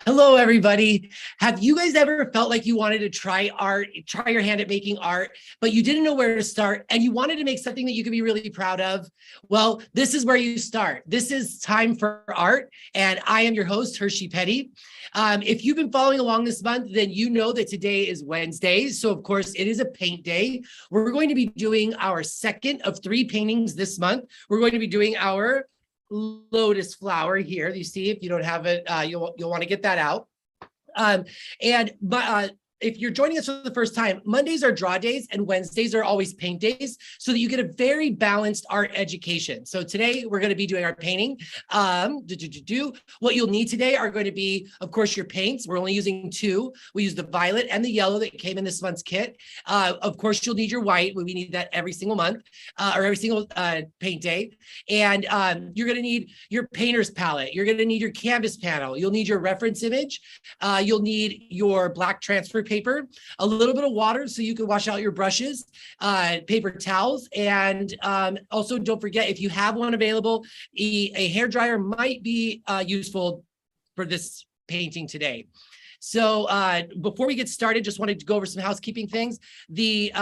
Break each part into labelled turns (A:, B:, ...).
A: Hello, everybody. Have you guys ever felt like you wanted to try art, try your hand at making art, but you didn't know where to start and you wanted to make something that you could be really proud of? Well, this is where you start. This is Time for Art, and I am your host, Hershey Petty. If you've been following along this month, then you know that today is Wednesday. So, of course, it is a paint day. We're going to be doing our second of 3 paintings this month. We're going to be doing our lotus flower here. You see, if you don't have it, you'll want to get that out. If you're joining us for the first time, Mondays are draw days and Wednesdays are always paint days so that you get a very balanced art education. So today we're going to be doing our painting. What you'll need today are going to be, of course, your paints. We're only using 2. We use the violet and the yellow that came in this month's kit. Of course, you'll need your white. We need that every single month or every single paint day. And you're going to need your painter's palette. You're going to need your canvas panel. You'll need your reference image. You'll need your black transfer paper, a little bit of water so you can wash out your brushes, paper towels, and also don't forget, if you have one available, a hair dryer might be useful for this painting today. So before we get started, just wanted to go over some housekeeping things. The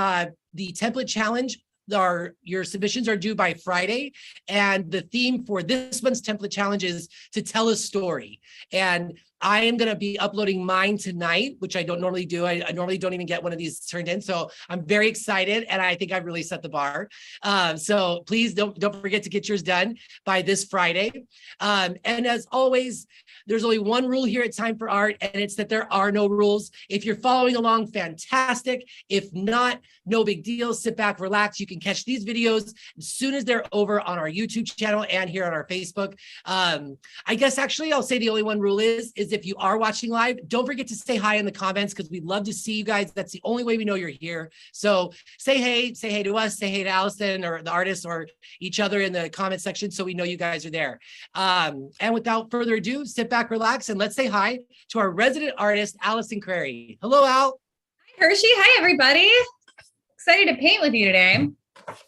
A: template challenge, your submissions are due by Friday, and the theme for this month's template challenge is to tell a story. And I am going to be uploading mine tonight, which I don't normally do. I normally don't even get one of these turned in. So I'm very excited, and I think I've really set the bar. So please don't forget to get yours done by this Friday. And as always, there's only one rule here at Time for Art, and it's that there are no rules. If you're following along, fantastic. If not, no big deal. Sit back, relax. You can catch these videos as soon as they're over on our YouTube channel and here on our Facebook. I guess actually I'll say the only one rule is if you are watching live, don't forget to say hi in the comments because we'd love to see you guys. That's the only way we know you're here. So say hey to us, say hey to Allison or the artist or each other in the comment section so we know you guys are there. And without further ado, sit back, relax, and let's say hi to our resident artist, Allison Crary. Hello, Al.
B: Hi, Hershey. Hi, everybody. Excited to paint with you today.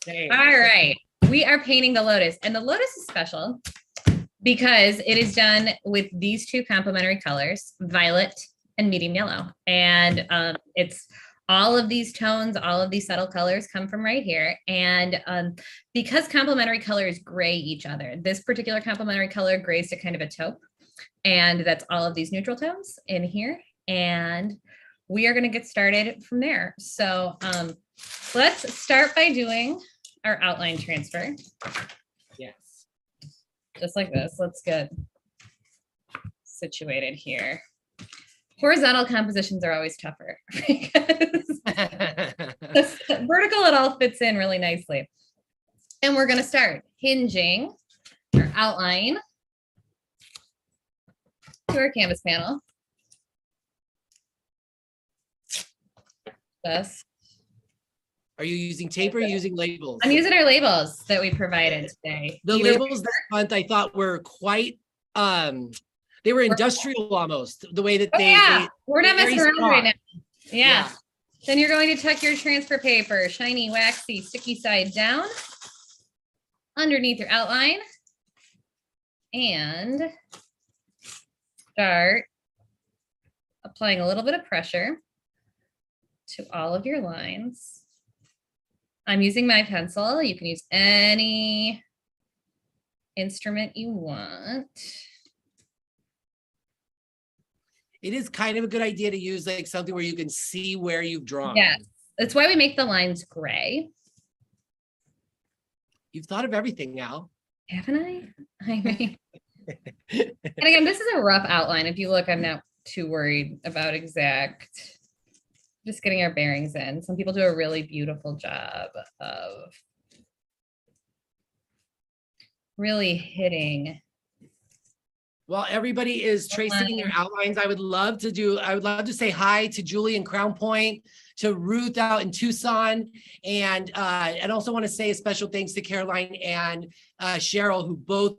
A: Hey.
B: All right. We are painting the lotus, and the lotus is special because it is done with these 2 complementary colors, violet and medium yellow. And it's all of these tones, all of these subtle colors come from right here. And because complementary colors gray each other, this particular complementary color grays to kind of a taupe. And that's all of these neutral tones in here. And we are going to get started from there. So let's start by doing our outline transfer.
A: Yes.
B: Just like this. Let's get situated here. Horizontal compositions are always tougher because vertical, it all fits in really nicely. And we're going to start hinging our outline to our canvas panel. This.
A: Are you using tape or are you using labels?
B: I'm using our labels that we provided today.
A: The labels this month I thought were quite, they were industrial almost, the way that
B: we're not messing around right now.
A: Yeah.
B: Then you're going to tuck your transfer paper, shiny, waxy, sticky side down underneath your outline and start applying a little bit of pressure to all of your lines. I'm using my pencil. You can use any instrument you want.
A: It is kind of a good idea to use like something where you can see where you've drawn.
B: Yes, that's why we make the lines gray.
A: You've thought of everything now.
B: Haven't I? I mean, and again, this is a rough outline. If you look, I'm not too worried about exact. Just getting our bearings in. Some people do a really beautiful job of really hitting.
A: While everybody is tracing their outlines, I would love to say hi to Julie in Crown Point, to Ruth out in Tucson, and also want to say a special thanks to Caroline and Cheryl, who both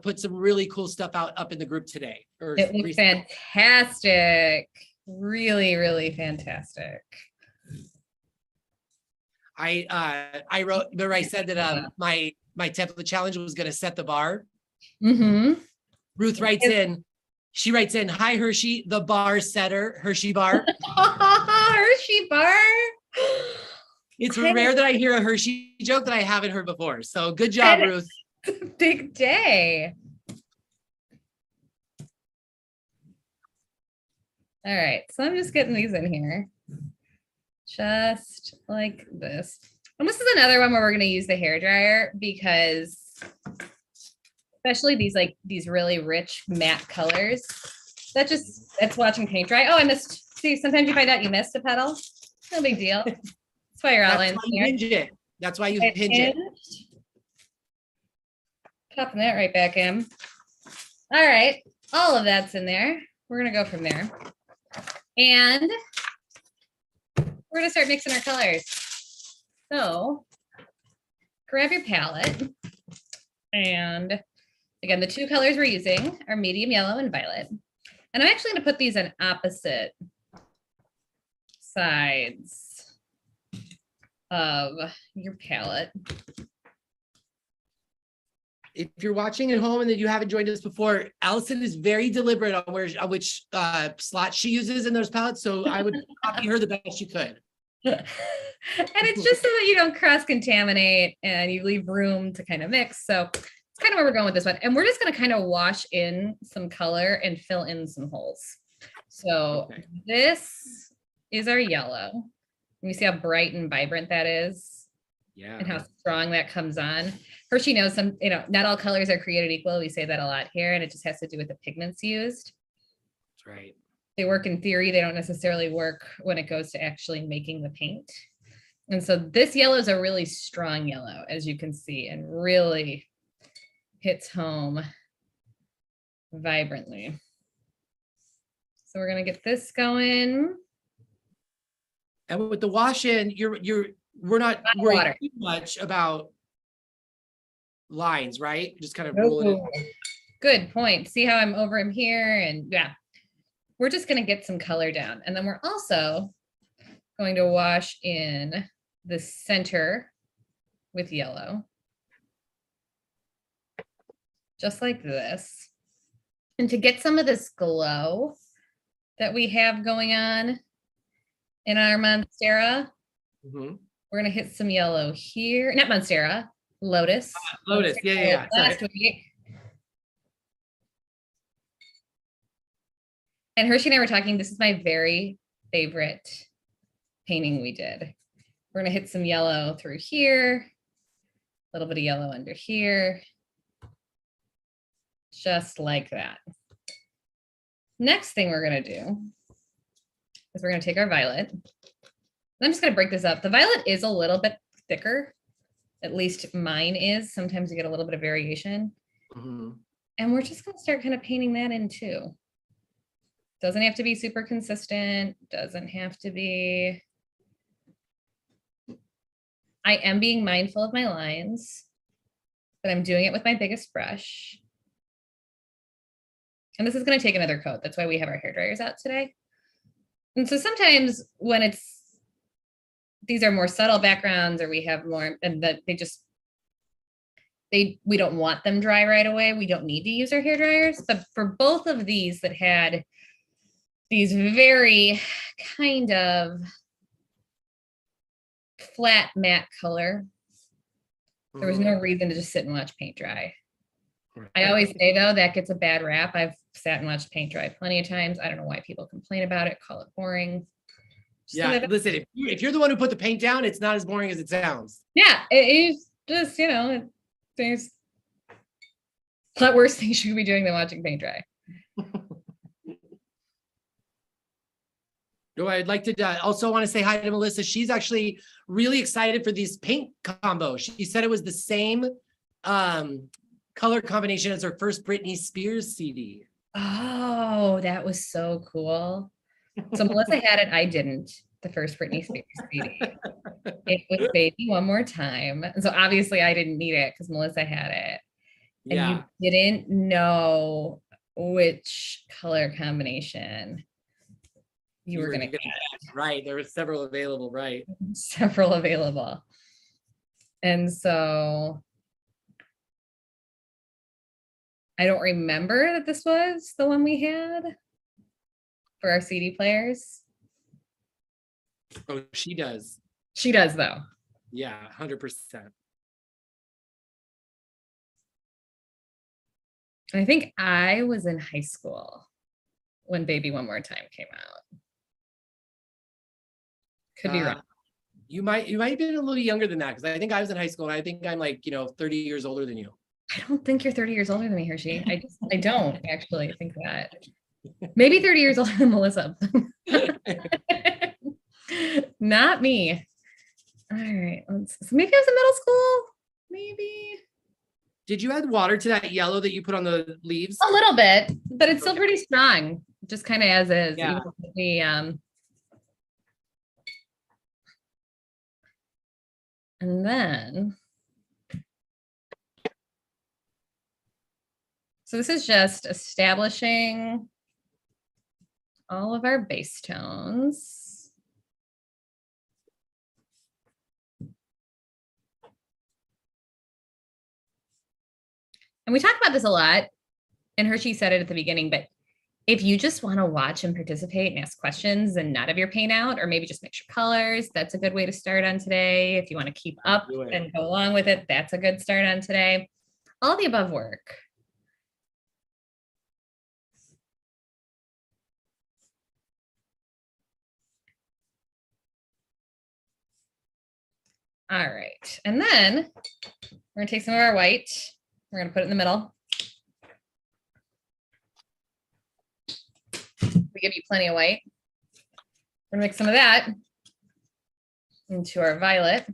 A: put some really cool stuff up in the group today.
B: It looks fantastic. Really, really fantastic.
A: I wrote, remember I said that my template challenge was going to set the bar.
B: Mm-hmm.
A: Ruth writes in, She writes in, hi, Hershey, the bar setter, Hershey bar.
B: Hershey bar.
A: It's rare that I hear a Hershey joke that I haven't heard before. So good job, Ruth.
B: Big day. All right, so I'm just getting these in here. Just like this. And this is another one where we're going to use the hairdryer because especially these really rich matte colors. It's watching paint dry. Oh, I missed. See, sometimes you find out you missed a petal. No big deal. That's why your outline's here.
A: Hinge it. That's why you hinge it.
B: Popping that right back in. All right, all of that's in there. We're gonna go from there. And we're gonna start mixing our colors. So grab your palette. And again, the two colors we're using are medium yellow and violet. And I'm actually gonna put these on opposite sides of your palette.
A: If you're watching at home and that you haven't joined us before, Allison is very deliberate on which slot she uses in those palettes. So I would copy her the best you could.
B: And it's just so that you don't cross-contaminate and you leave room to kind of mix. So it's kind of where we're going with this one. And we're just going to kind of wash in some color and fill in some holes. So this is our yellow. You see how bright and vibrant that is? Yeah. And how strong that comes on. Hershey knows not all colors are created equal. We say that a lot here, and it just has to do with the pigments used.
A: That's right.
B: They work in theory. They don't necessarily work when it goes to actually making the paint. And so this yellow is a really strong yellow, as you can see, and really hits home vibrantly. So we're going to get this going.
A: And with the wash in, we're not worried too much about lines, right? Just kind of roll it in.
B: Good point. See how I'm over him here? And yeah, we're just going to get some color down. And then we're also going to wash in the center with yellow. Just like this. And to get some of this glow that we have going on in our Monstera, we're going to hit some yellow here. Not Monstera, Lotus.
A: Lotus, yeah.
B: Last week. And Hershey and I were talking, this is my very favorite painting we did. We're going to hit some yellow through here, a little bit of yellow under here, just like that. Next thing we're going to do is we're going to take our violet. I'm just going to break this up. The violet is a little bit thicker. At least mine is. Sometimes you get a little bit of variation. And we're just going to start kind of painting that in too. Doesn't have to be super consistent. Doesn't have to be. I am being mindful of my lines, but I'm doing it with my biggest brush. And this is going to take another coat. That's why we have our hair dryers out today. And so sometimes when these are more subtle backgrounds, or we have more, and that we don't want them dry right away. We don't need to use our hair dryers. But for both of these that had these very kind of flat matte color, there was no reason to just sit and watch paint dry. I always say though, that gets a bad rap. I've sat and watched paint dry plenty of times. I don't know why people complain about it, call it boring.
A: Yeah, listen, if you're the one who put the paint down, it's not as boring as it sounds.
B: Yeah, it's just, there's a lot worse things you could be doing than watching paint dry.
A: I'd like to also want to say hi to Melissa. She's actually really excited for these paint combo. She said it was the same color combination as her first Britney Spears CD.
B: Oh, that was so cool. So Melissa had it. I didn't. The first Britney Spears CD. It was Baby One More Time. And so obviously I didn't need it because Melissa had it. And you didn't know which color combination you were going to get.
A: Right. There were several available, right?
B: Several available. And so I don't remember that this was the one we had for our CD players.
A: Oh, she does.
B: She does though.
A: Yeah, 100%.
B: I think I was in high school when Baby One More Time came out. Could be wrong.
A: You might have been a little younger than that, because I think I was in high school and I think I'm like, 30 years older than you.
B: I don't think you're 30 years older than me, Hershey. I don't actually think that. Maybe 30 years older than Melissa. Not me. All right. So maybe I was in middle school. Maybe.
A: Did you add water to that yellow that you put on the leaves?
B: A little bit, but it's still pretty strong. Just kind of as is.
A: Yeah.
B: And then, so this is just establishing all of our base tones. And we talk about this a lot, and Hershey said it at the beginning, but if you just want to watch and participate and ask questions and not have your paint out, or maybe just mix your colors, that's a good way to start on today. If you want to keep up and go along with it, that's a good start on today. All the above work. All right, and then we're gonna take some of our white, we're gonna put it in the middle. We give you plenty of white. We're gonna mix some of that into our violet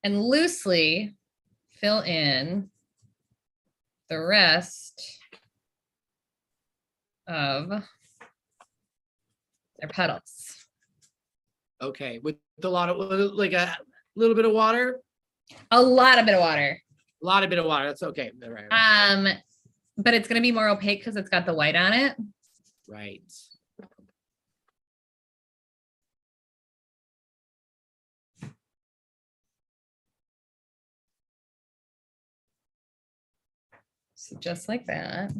B: and loosely fill in the rest of their petals.
A: Okay, with a lot of, like a little bit of water?
B: A lot of bit of water.
A: A lot of bit of water, that's okay. Right.
B: But it's gonna be more opaque because it's got the white on it.
A: Right.
B: So just like that.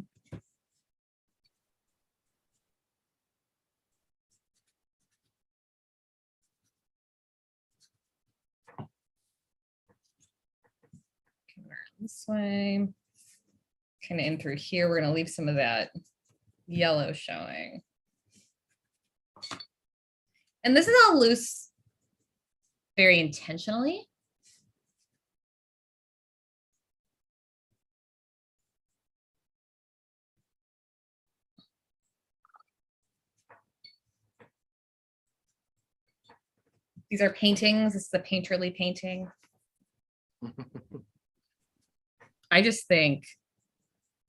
B: This way, kind of in through here. We're going to leave some of that yellow showing. And this is all loose very intentionally. These are paintings. This is a painterly painting. I just think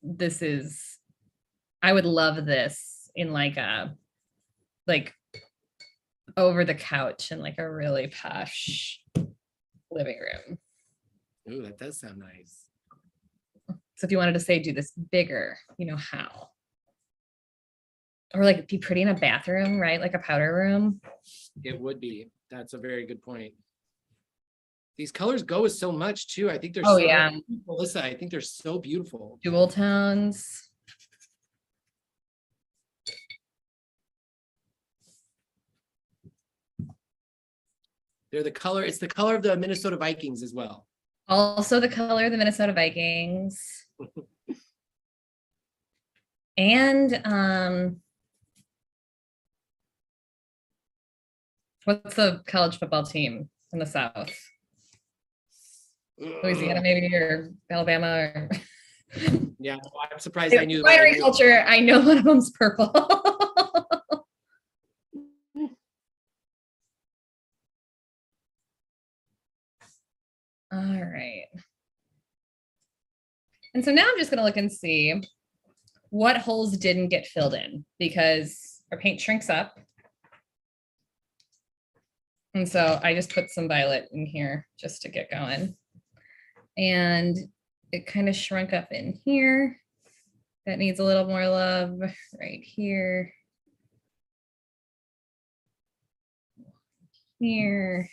B: this is, I would love this in like a, like over the couch in like a really posh living room.
A: Ooh, that does sound nice.
B: So if you wanted to say, do this bigger, you know how. Or like be pretty in a bathroom, right? Like a powder room.
A: It would be. That's a very good point. These colors go with so much too. I think they're so,
B: yeah.
A: Melissa, I think they're so beautiful.
B: Dual tones.
A: They're the color, it's the color of the Minnesota Vikings as well.
B: Also the color of the Minnesota Vikings. And what's the college football team in the South? Louisiana, maybe, or Alabama, or
A: yeah, I'm surprised I knew.
B: Winery culture. I know one of them's purple. All right. And so now I'm just going to look and see what holes didn't get filled in, because our paint shrinks up. And so I just put some violet in here just to get going. And it kind of shrunk up in here. That needs a little more love right here. Here.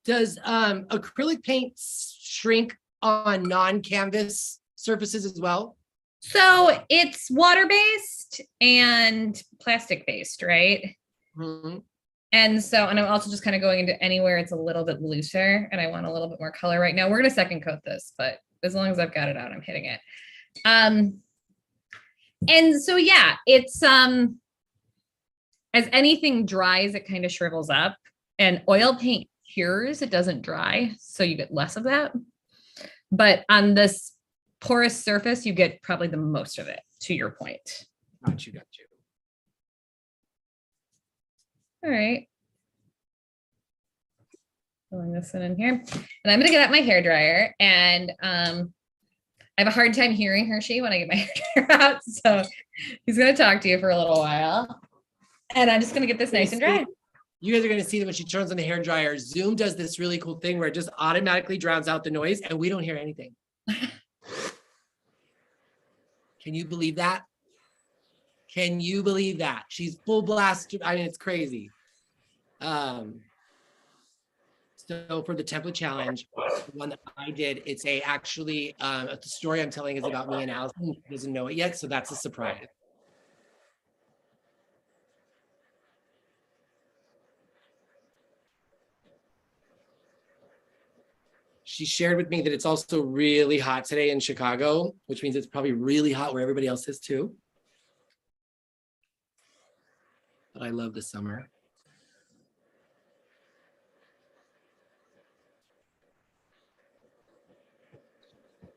A: Does acrylic paint shrink on non-canvas surfaces as well?
B: So it's water-based and plastic-based, right?
A: Mhm.
B: And so, and I'm also just kind of going into anywhere it's a little bit looser and I want a little bit more color right now. We're going to second coat this, but as long as I've got it out, I'm hitting it. And so, yeah, it's, as anything dries, it kind of shrivels up, and oil paint cures, it doesn't dry. So you get less of that. But on this porous surface, you get probably the most of it, to your point.
A: Got you, got you.
B: All right. Filling this in here. And I'm gonna get out my hair dryer, and I have a hard time hearing Hershey when I get my hair dryer out. So he's gonna talk to you for a little while. And I'm just gonna get this nice and dry.
A: You guys are going to see that when she turns on the hair dryer, Zoom does this really cool thing where it just automatically drowns out the noise and we don't hear anything. Can you believe that? Can you believe that? She's full blast. I mean, it's crazy. So for the template challenge, the one that I did, it's actually the story I'm telling is about me and Allison. She doesn't know it yet, so that's a surprise. She shared with me that it's also really hot today in Chicago, which means it's probably really hot where everybody else is too. But I love the summer.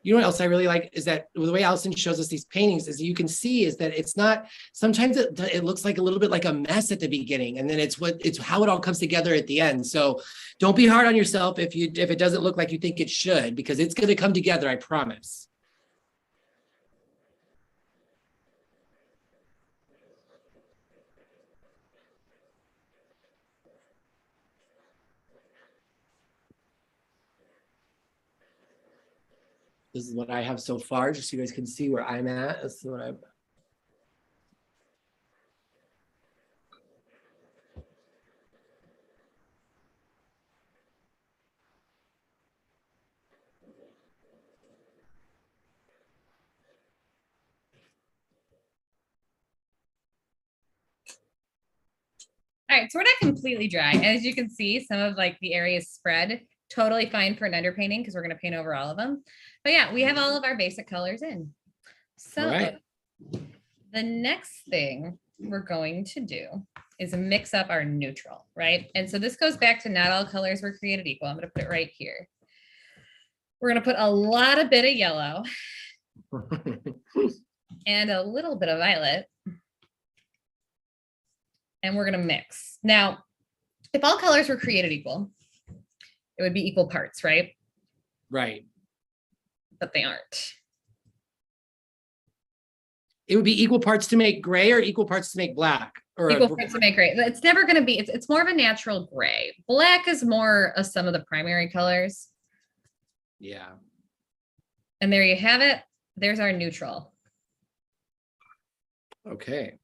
A: You know what else I really like is that the way Allison shows us these paintings is you can see is that it's not, sometimes it looks like a little bit like a mess at the beginning, and then it's how it all comes together at the end. So don't be hard on yourself if it doesn't look like you think it should, because it's going to come together, I promise. This is what I have so far, just so you guys can see where I'm at. This is what I've.
B: All right, so we're not completely dry. As you can see, some of like the areas spread. Totally fine for an underpainting because we're going to paint over all of them. But yeah, we have all of our basic colors in. So
A: Right.
B: the next thing we're going to do is mix up our neutral, right? And so this goes back to not all colors were created equal. I'm going to put it right here. We're going to put a lot of bit of yellow and a little bit of violet. And we're going to mix. Now, if all colors were created equal, it would be equal parts, right?
A: Right.
B: But they aren't.
A: It would be equal parts to make gray or equal parts to make black? Or
B: equal parts to make gray. It's never going to be, it's more of a natural gray. Black is more of some of the primary colors.
A: Yeah.
B: And there you have it. There's our neutral.
A: Okay.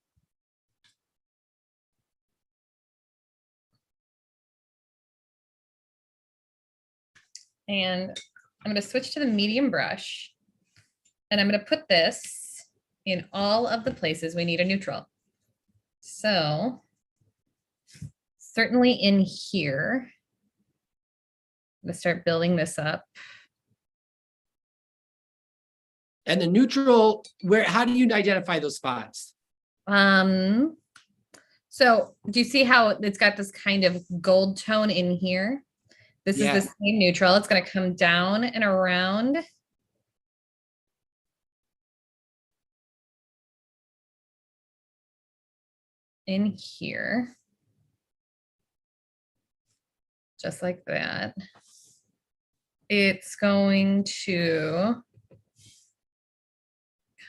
B: And I'm going to switch to the medium brush. And I'm going to put this in all of the places we need a neutral. So certainly in here, I'm going to start building this up.
A: And the neutral, how do you identify those spots?
B: So do you see how it's got this kind of gold tone in here? This is the same neutral. It's going to come down and around. In here. Just like that. It's going to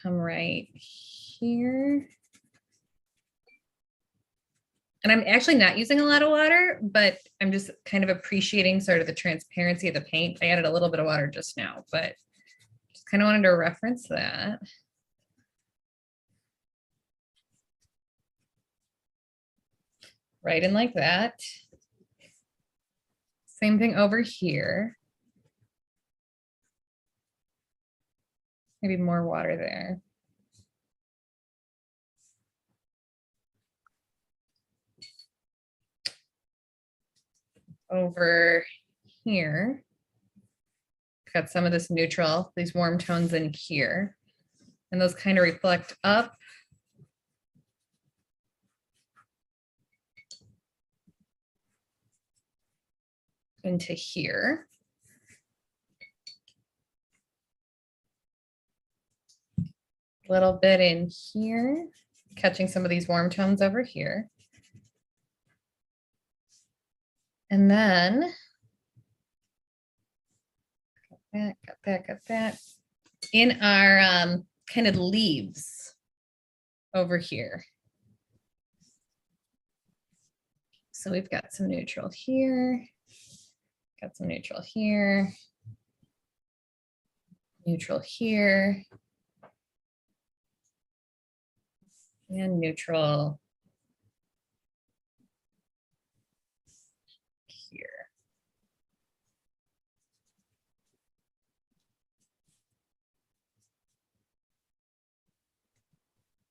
B: come right here. And I'm actually not using a lot of water, but I'm just kind of appreciating sort of the transparency of the paint. I added a little bit of water just now, but just kind of wanted to reference that. Right in like that. Same thing over here. Maybe more water there. Over here, got some of this neutral, these warm tones in here, and those kind of reflect up into here. A little bit in here, catching some of these warm tones over here. And then, got that. In our kind of leaves over here. So we've got some neutral here, got some neutral here, neutral here, and neutral here.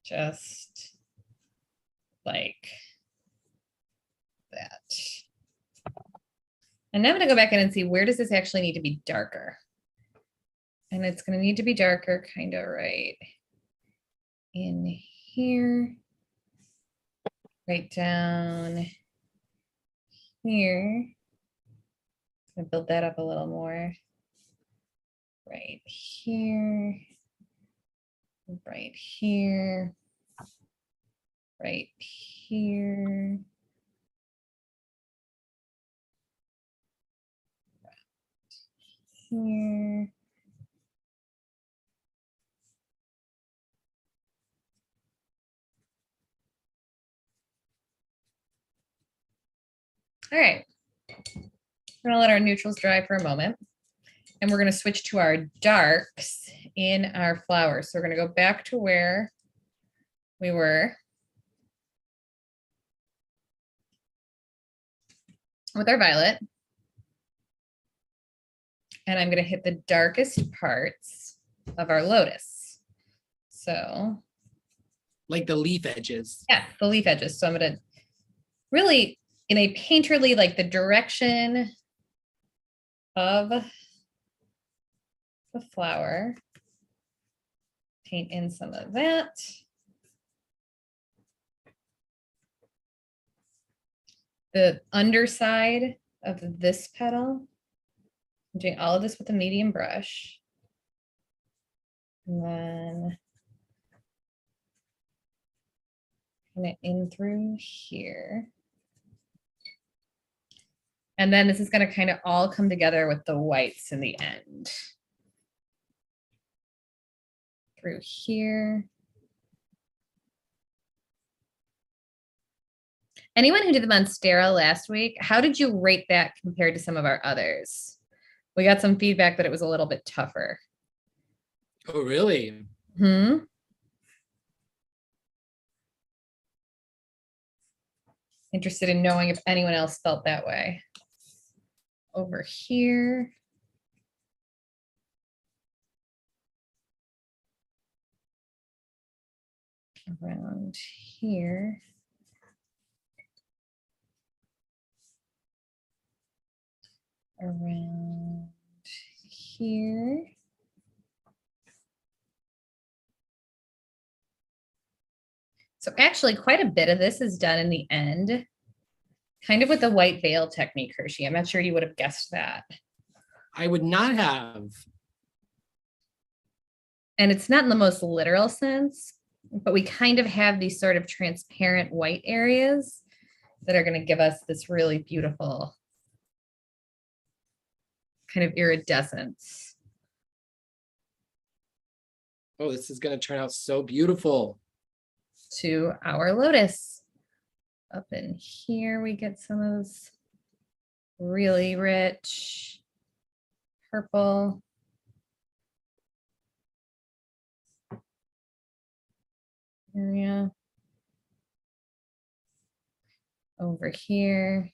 B: Just like that. And now I'm going to go back in and see where does this actually need to be darker. And it's going to need to be darker kind of right in here, right down here. I'm going to build that up a little more. Right here, right here, right here. Here. All right, we're gonna let our neutrals dry for a moment, and we're gonna switch to our darks in our flowers. So we're gonna go back to where we were with our violet, and I'm gonna hit the darkest parts of our lotus. So,
A: like the leaf edges.
B: yeah, the leaf edges. So I'm gonna really, in a painterly, like the direction of the flower, paint in some of that. The underside of this petal, I'm doing all of this with a medium brush. And then kind of in through here. And then this is going to kind of all come together with the whites in the end. Through here. Anyone who did the Monstera last week, how did you rate that compared to some of our others? We got some feedback that it was a little bit tougher.
A: Oh, really?
B: Interested in knowing if anyone else felt that way. Over here. Around here. Around here. So actually quite a bit of this is done in the end, kind of with the white veil technique, Hershey. I'm not sure you would have guessed that.
A: I would not have.
B: And it's not in the most literal sense, but we kind of have these sort of transparent white areas that are going to give us this really beautiful kind of iridescence.
A: Oh, this is going to turn out so beautiful.
B: To our lotus. Up in here, we get some of this really rich purple. Area. Over here.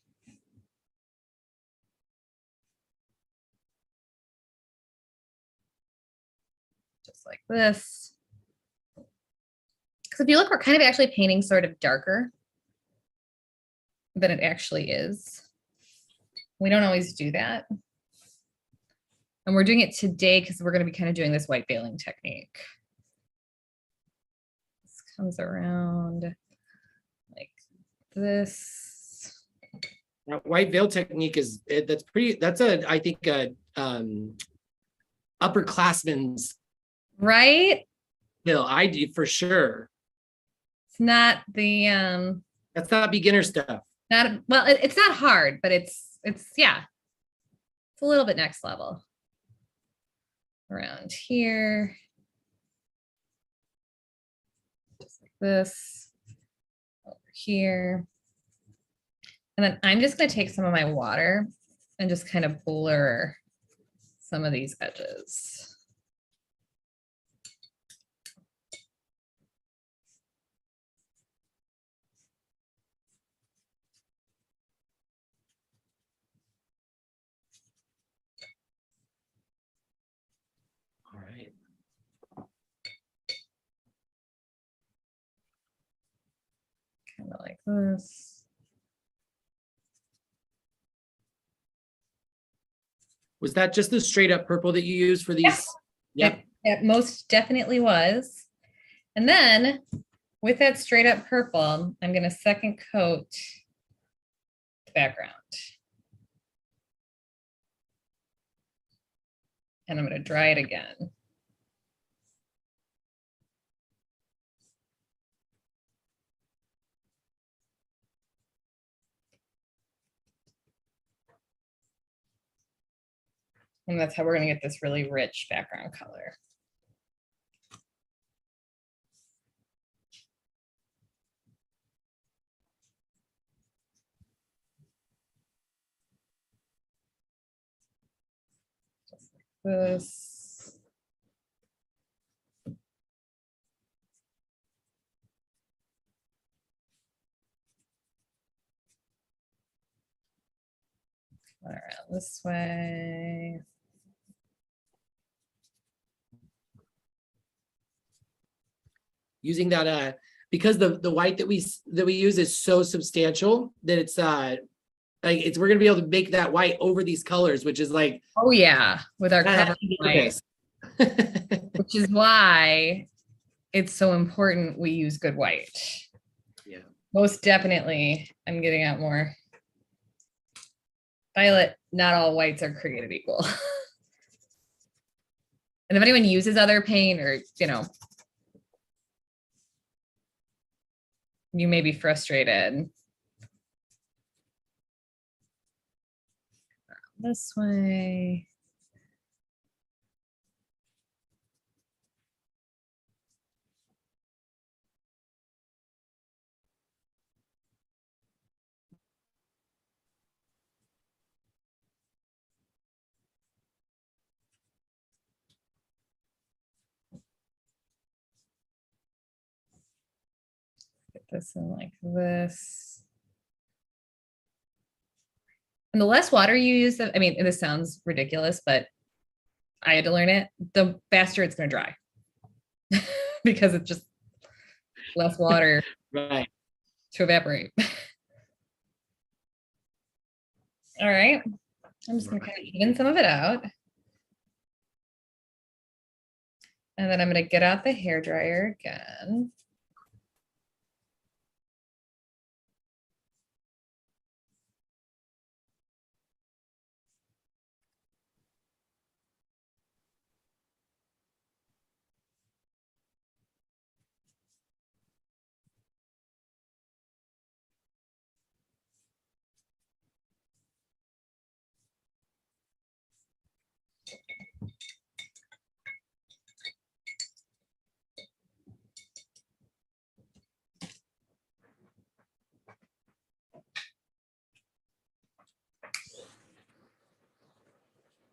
B: this. Because if you look, we're kind of actually painting sort of darker than it actually is. We don't always do that. And we're doing it today because we're going to be kind of doing this white veiling technique. This comes around like this.
A: That white veil technique is, that's I think upperclassman's
B: right.
A: veil. I do for sure.
B: It's not the
A: that's not beginner stuff.
B: Not well, it's not hard, but it's yeah, it's a little bit next level. Around here, just like this, over here. And then I'm just going to take some of my water and just kind of blur some of these edges.
A: All right.
B: Kind of like this.
A: Was that just the straight up purple that you used for these?
B: Yep. It most definitely was. And then with that straight up purple, I'm going to second coat the background. And I'm going to dry it again. And that's how we're going to get this really rich background color. Just like this. Around this way.
A: Using that because the white that we use is so substantial that it's we're gonna be able to make that white over these colors, which is like,
B: oh yeah, with our cover white, which is why it's so important we use good white.
A: Yeah,
B: most definitely. I'm getting out more violet. Not all whites are created equal. And if anyone uses other paint, or you may be frustrated. This way. Get this in like this. And the less water you use, I mean, this sounds ridiculous, but I had to learn it, the faster it's going to dry. Because it's just less water
A: right
B: to evaporate. All right. I'm just going to kind of even some of it out. And then I'm going to get out the hairdryer again.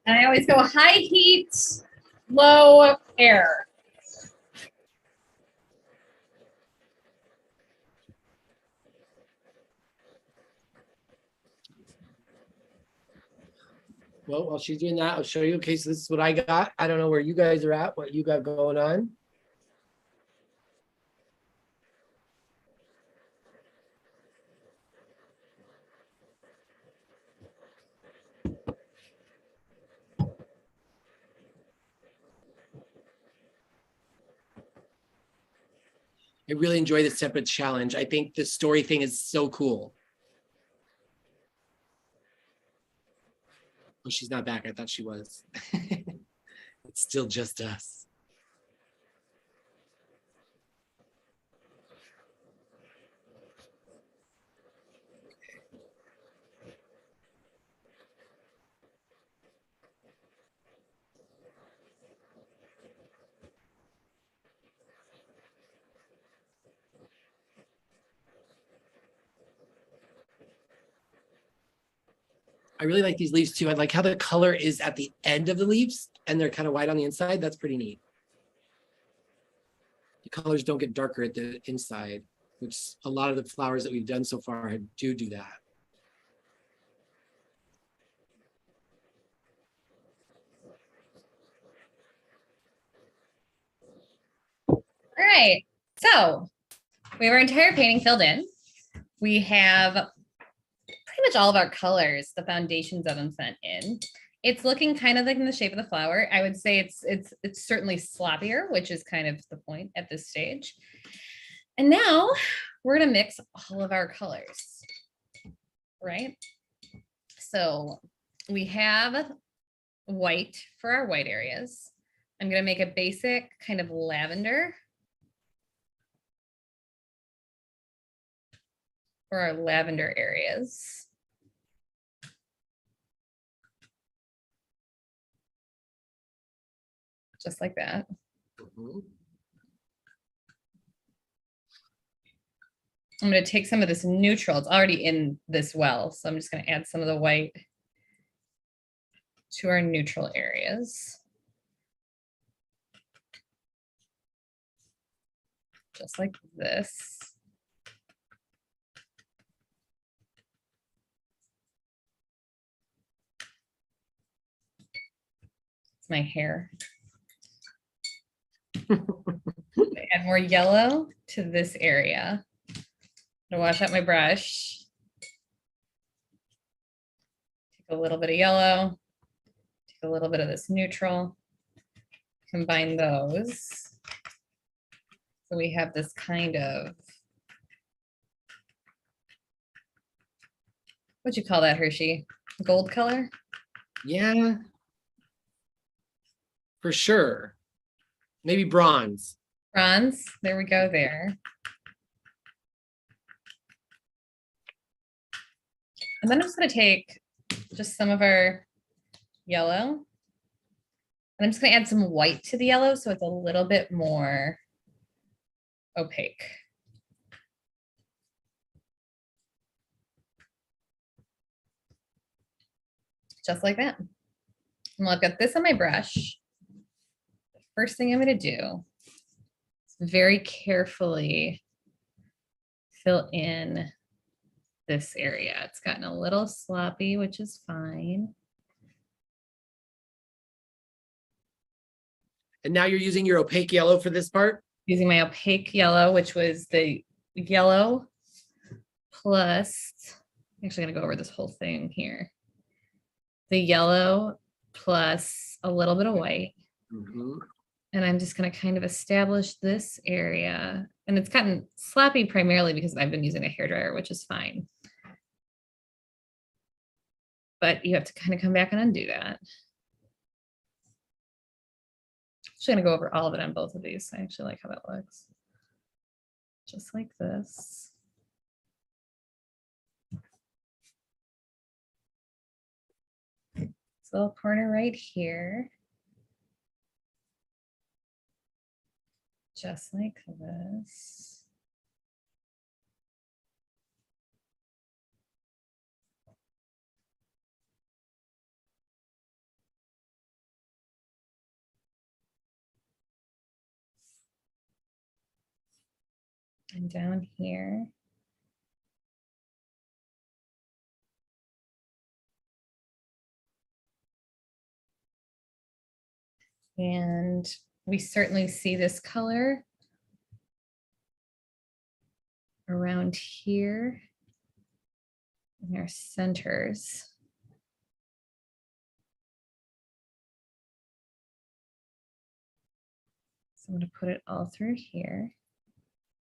B: And I always go high heat, low air.
A: Well, while she's doing that, I'll show you. Okay, so this is what I got. I don't know where you guys are at, what you got going on. I really enjoy this separate challenge. I think the story thing is so cool. Oh, she's not back. I thought she was. It's still just us. I really like these leaves too. I like how the color is at the end of the leaves and they're kind of white on the inside. That's pretty neat. The colors don't get darker at the inside, which a lot of the flowers that we've done so far do that.
B: All right, so we have our entire painting filled in. We have pretty much all of our colors, the foundations of them sent in. It's looking kind of like in the shape of the flower. I would say it's certainly sloppier, which is kind of the point at this stage. And now we're gonna mix all of our colors, right? So we have white for our white areas. I'm gonna make a basic kind of lavender for our lavender areas. Just like that. I'm going to take some of this neutral. It's already in this well, so I'm just going to add some of the white to our neutral areas. Just like this. It's my hair. Add more yellow to this area. I'm gonna wash out my brush. Take a little bit of yellow. Take a little bit of this neutral. Combine those. So we have this kind of, what'd you call that, Hershey? Gold color?
A: Yeah, for sure. Maybe bronze.
B: Bronze. There we go there. And then I'm just going to take just some of our yellow. And I'm just going to add some white to the yellow so it's a little bit more opaque. Just like that. And while I've got this on my brush, the first thing I'm going to do is very carefully fill in this area. It's gotten a little sloppy, which is fine.
A: And now you're using your opaque yellow for this part?
B: Using my opaque yellow, which was the yellow plus, I'm actually going to go over this whole thing here. The yellow plus a little bit of white.
A: Mm-hmm.
B: And I'm just going to kind of establish this area. And it's gotten sloppy primarily because I've been using a hairdryer, which is fine. But you have to kind of come back and undo that. I'm just going to go over all of it on both of these. I actually like how that looks. Just like this. This little corner right here. Just like this. And down here. And we certainly see this color around here in our centers. So I'm going to put it all through here.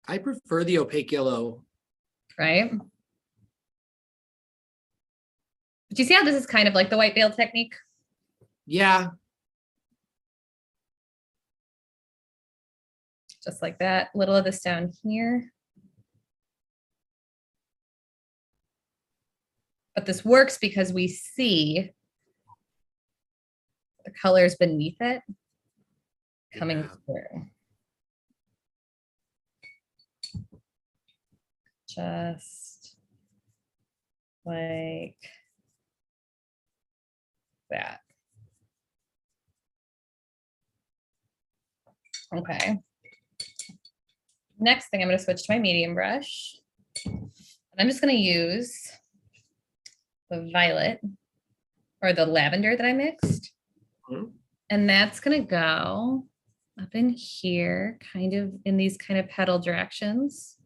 A: I prefer the opaque yellow.
B: Right? But you see how this is kind of like the white veil technique?
A: Yeah.
B: Just like that. Little of this down here. But this works because we see the colors beneath it coming through. Just like that. Okay. Next thing, I'm going to switch to my medium brush. And I'm just going to use the violet or the lavender that I mixed.
A: Mhm.
B: And that's going to go up in here, kind of in these kind of petal directions.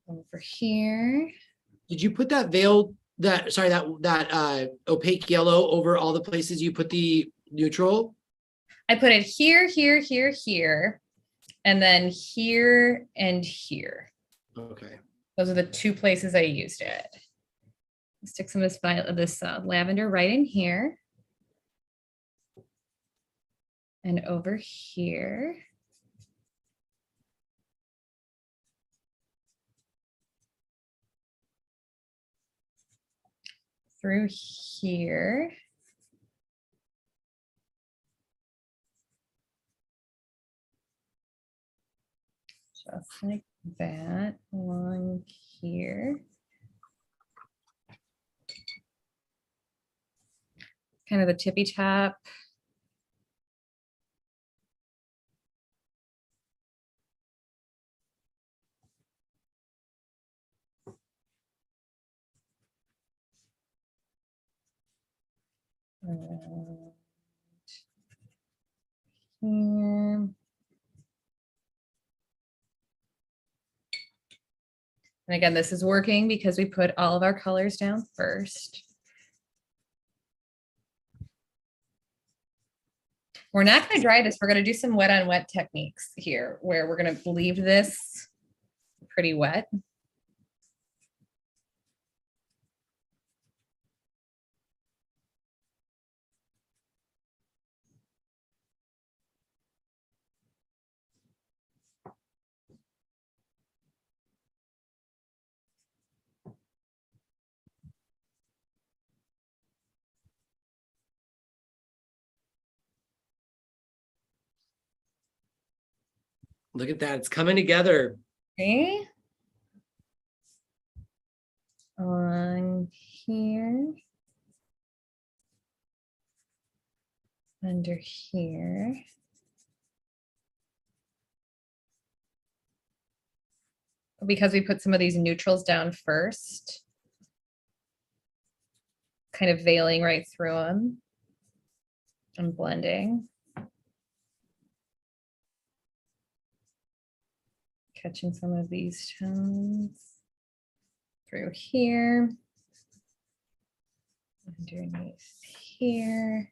B: Over here.
A: Did you put that veil, that opaque yellow over all the places you put the neutral?
B: I put it here, here, here, here, and then here and here.
A: Okay.
B: Those are the two places I used it. Stick some of this lavender right in here. And over here. Through here. Just like that, along here. Kind of the tippy top. Here. And again, this is working because we put all of our colors down first. We're not going to dry this. We're going to do some wet on wet techniques here where we're going to leave this pretty wet.
A: Look at that. It's coming together.
B: Okay. On here. Under here. Because we put some of these neutrals down first. Kind of veiling right through them. And blending. Catching some of these tones through here, underneath here,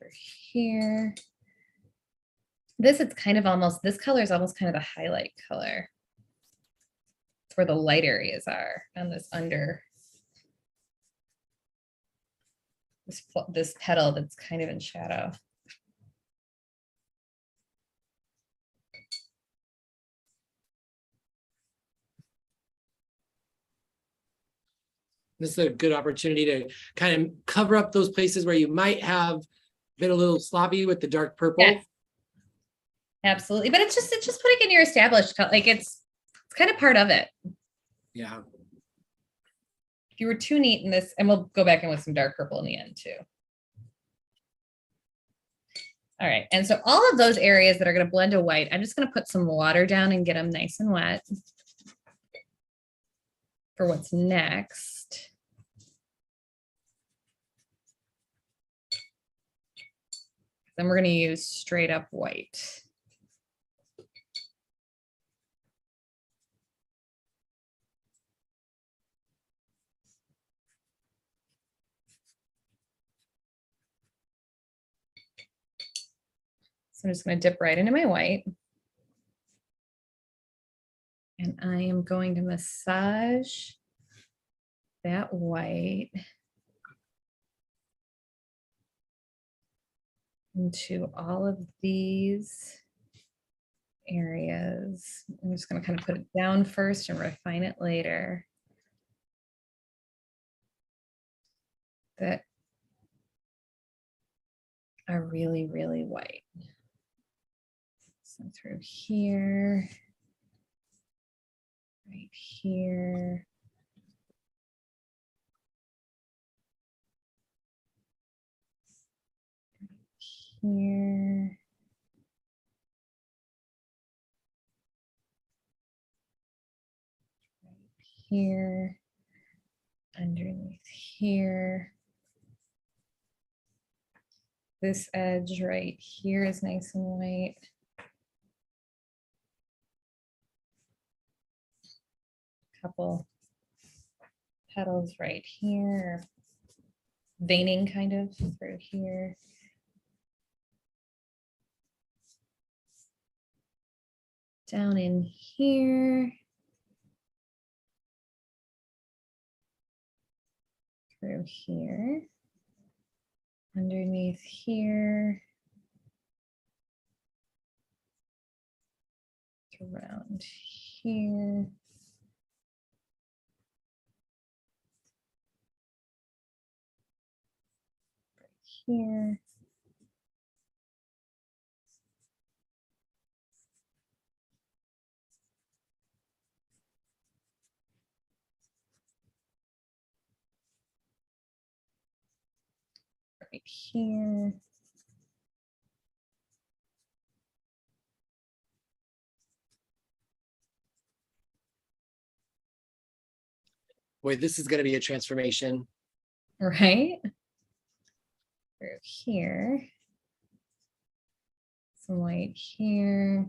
B: over here. This is kind of almost, this color is almost kind of the highlight color. It's where the light areas are on this under. This petal that's kind of in shadow.
A: This is a good opportunity to kind of cover up those places where you might have been a little sloppy with the dark purple.
B: Yeah. Absolutely. But it's just putting in your established color. Like it's kind of part of it.
A: Yeah.
B: If you were too neat in this, and we'll go back in with some dark purple in the end too. All right, and so all of those areas that are going to blend to white, I'm just going to put some water down and get them nice and wet for what's next. Then we're going to use straight up white. So I'm just going to dip right into my white. And I am going to massage that white into all of these areas. I'm just going to kind of put it down first and refine it later. That are really, really white. So through here, right here. Here. Here, underneath here. This edge right here is nice and white. Couple petals right here, veining kind of through here. Down in here. Through here. Underneath here. Around here. Here. Right here.
A: Boy, this is going to be a transformation.
B: Right. Through here. Some white here.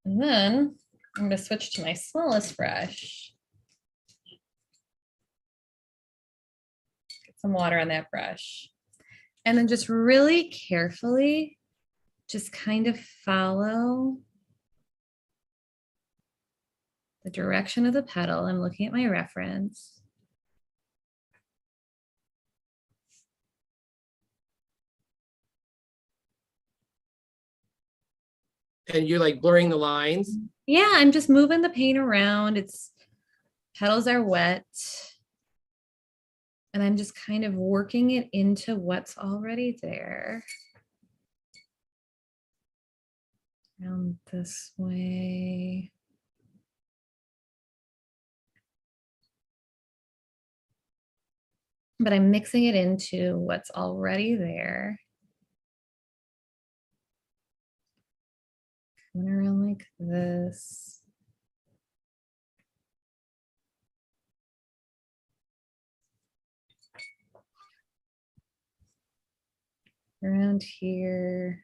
B: And then I'm going to switch to my smallest brush. Get some water on that brush. And then just really carefully, just kind of follow the direction of the petal. I'm looking at my reference.
A: And you're like blurring the lines.
B: Yeah, I'm just moving the paint around. It's petals are wet. And I'm just kind of working it into what's already there. Around this way. But I'm mixing it into what's already there. Coming around like this. Around here.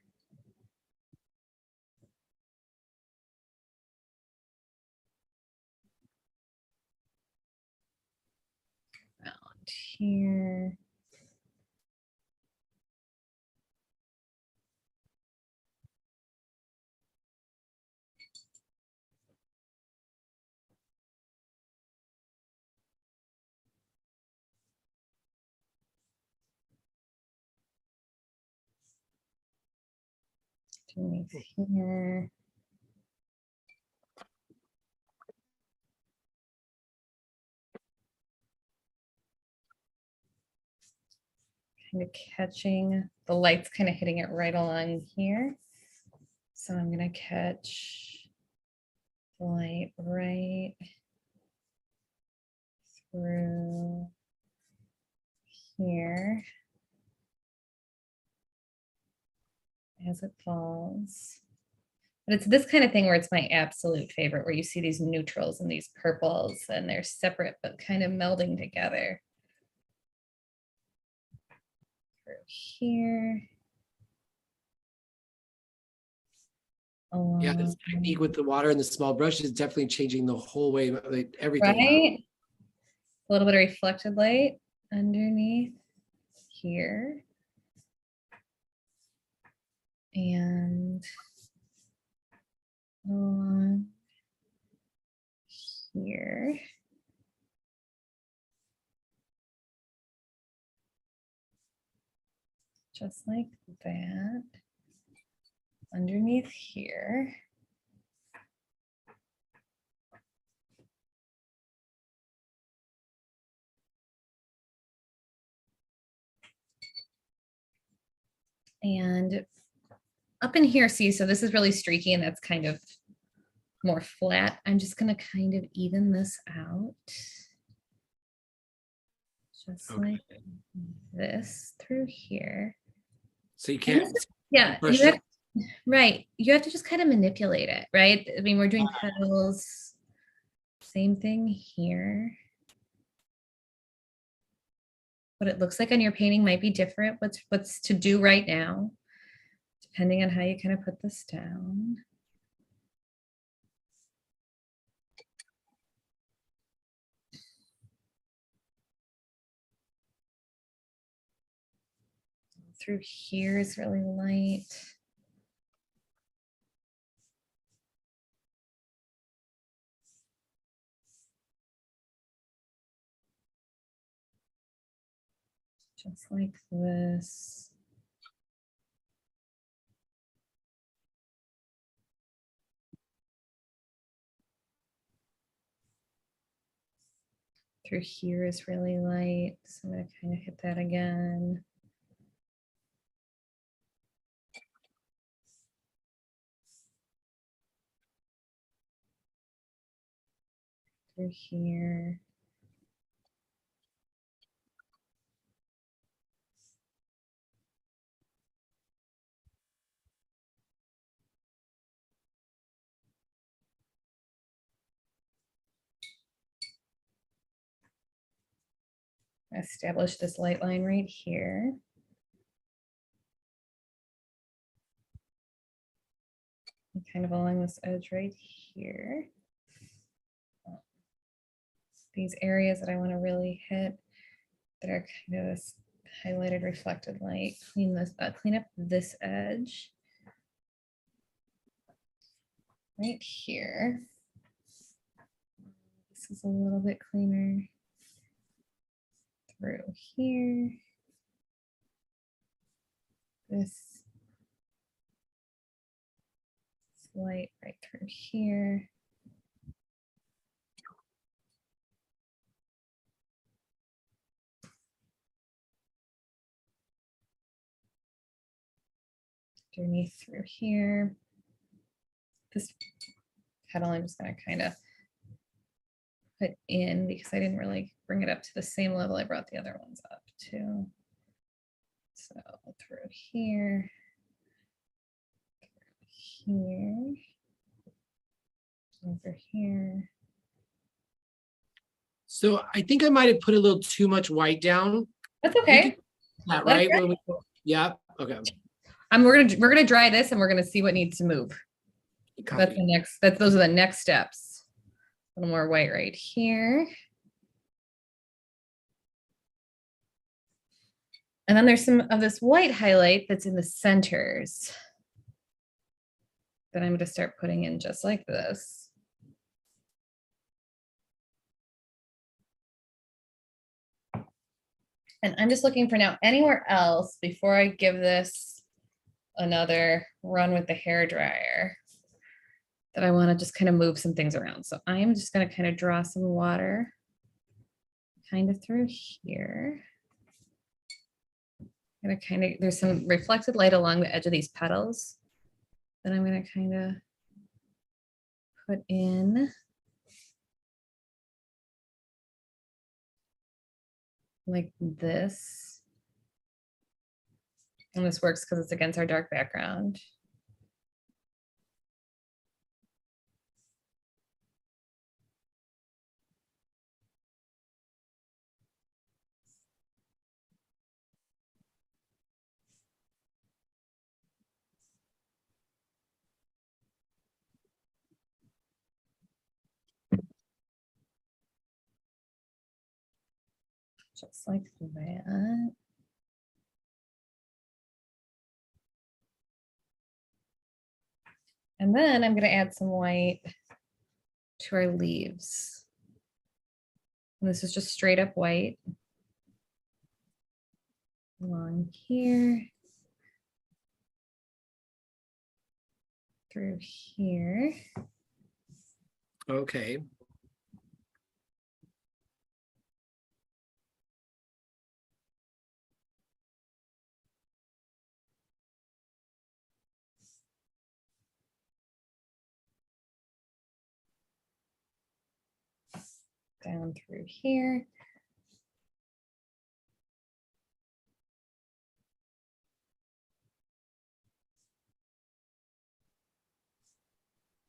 B: Around here. Underneath here. Kind of catching the light's kind of hitting it right along here. So I'm going to catch the light right through here. as it falls. But it's this kind of thing where it's my absolute favorite, where you see these neutrals and these purples and they're separate, but kind of melding together. Through here.
A: Yeah, this technique with the water and the small brush is definitely changing the whole way, like everything.
B: Right? A little bit of reflected light underneath here. And along here. Just like that. Underneath here. And up in here, see, so this is really streaky and that's kind of more flat. I'm just going to kind of even this out. Just like this through here.
A: So you can't.
B: Yeah, right. You have to just kind of manipulate it, right? I mean, we're doing petals. Same thing here. What it looks like on your painting might be different. What's to do right now, depending on how you kind of put this down. Through here is really light. Just like this. Through here is really light, so I'm going to kind of hit that again. Through here. Establish this light line right here. And kind of along this edge right here. These areas that I want to really hit that are kind of this highlighted reflected light. Clean up this edge. Right here. This is a little bit cleaner. Through here. This light right through here. Underneath through here. This petal I'm just going to kind of put in because I didn't really bring it up to the same level I brought the other ones up to. So through here, here, over here.
A: So I think I might have put a little too much white down.
B: That's okay.
A: That right? Yeah. Okay.
B: We're gonna dry this and we're gonna see what needs to move.
A: Copy.
B: That's the next. Those are the next steps. A little more white right here. And then there's some of this white highlight that's in the centers that I'm going to start putting in just like this. And I'm just looking for now anywhere else before I give this another run with the hairdryer that I want to just kind of move some things around. So I'm just going to kind of draw some water kind of through here. I'm going to kind of, there's some reflected light along the edge of these petals that I'm going to kind of put in. Like this. And this works because it's against our dark background. Just like that. And then I'm going to add some white to our leaves. And this is just straight up white. Along here. Through here.
A: Okay.
B: Down through here.